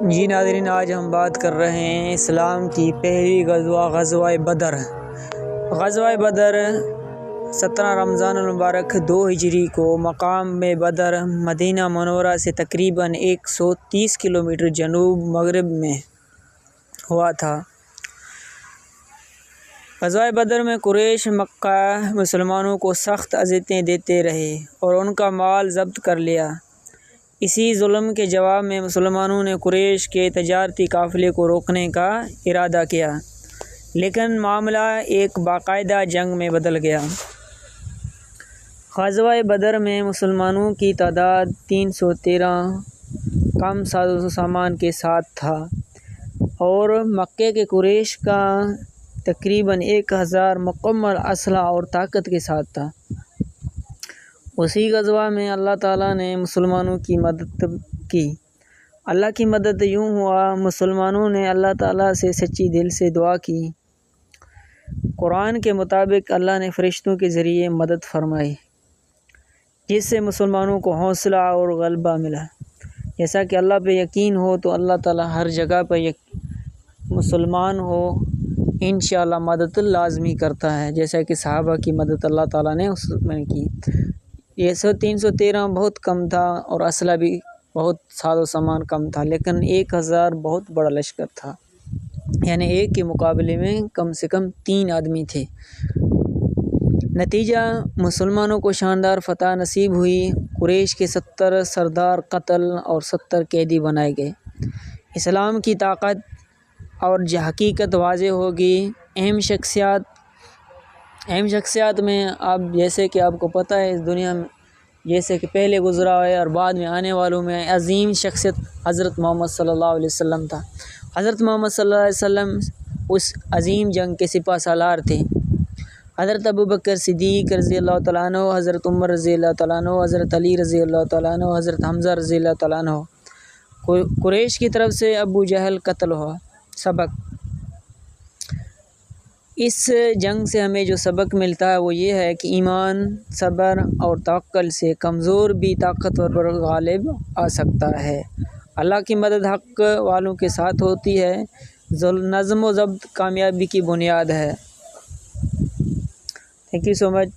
جی ناظرین، آج ہم بات کر رہے ہیں اسلام کی پہلی غزوہ بدر۔ غزوہ بدر 17 رمضان المبارک 2 ہجری کو مقام بدر مدینہ منورہ سے تقریباً 130 کلومیٹر جنوب مغرب میں ہوا تھا۔ غزوہ بدر میں قریش مکہ مسلمانوں کو سخت اذیتیں دیتے رہے اور ان کا مال ضبط کر لیا۔ اسی ظلم کے جواب میں مسلمانوں نے قریش کے تجارتی قافلے کو روکنے کا ارادہ کیا، لیکن معاملہ ایک باقاعدہ جنگ میں بدل گیا۔ غزوہ بدر میں مسلمانوں کی تعداد 313 کم ساز و سامان کے ساتھ تھا اور مکہ کے قریش کا تقریباً 1000 مکمل اسلحہ اور طاقت کے ساتھ تھا۔ اسی غزوہ میں اللہ تعالیٰ نے مسلمانوں کی مدد کی۔ اللہ کی مدد یوں ہوا، مسلمانوں نے اللہ تعالیٰ سے سچی دل سے دعا کی۔ قرآن کے مطابق اللہ نے فرشتوں کے ذریعے مدد فرمائی، جس سے مسلمانوں کو حوصلہ اور غلبہ ملا۔ جیسا کہ اللہ پہ یقین ہو تو اللہ تعالیٰ ہر جگہ پہ مسلمان ہو انشاءاللہ مدد لازمی کرتا ہے، جیسا کہ صحابہ کی مدد اللہ تعالیٰ نے اس میں کی۔ یہ 313 بہت کم تھا اور اسلحہ بھی بہت ساز و سامان کم تھا، لیکن 1000 بہت بڑا لشکر تھا، یعنی ایک کے مقابلے میں کم سے کم 3 آدمی تھے۔ نتیجہ مسلمانوں کو شاندار فتح نصیب ہوئی۔ قریش کے 70 سردار قتل اور 70 قیدی بنائے گئے۔ اسلام کی طاقت اور حقیقت واضح ہوگی۔ اہم شخصیات میں اب جیسے کہ آپ کو پتہ ہے، اس دنیا میں جیسے کہ پہلے گزرا ہے اور بعد میں آنے والوں میں عظیم شخصیت حضرت محمد صلی اللہ علیہ وسلم تھا۔ حضرت محمد صلی اللہ علیہ وسلم اس عظیم جنگ کے سپہ سالار تھے۔ حضرت ابوبکر صدیق رضی اللہ تعالیٰ عنہ، حضرت عمر رضی اللہ تعالیٰ عنہ، حضرت علی رضی اللہ تعالیٰ عنہ، حضرت حمزہ رضی اللہ تعالیٰ عنہ۔ قریش کی طرف سے ابو جہل قتل ہوا۔ سبق: اس جنگ سے ہمیں جو سبق ملتا ہے وہ یہ ہے کہ ایمان، صبر اور توکل سے کمزور بھی طاقتور پر غالب آ سکتا ہے۔ اللہ کی مدد حق والوں کے ساتھ ہوتی ہے۔ نظم و ضبط کامیابی کی بنیاد ہے۔ Thank you so much.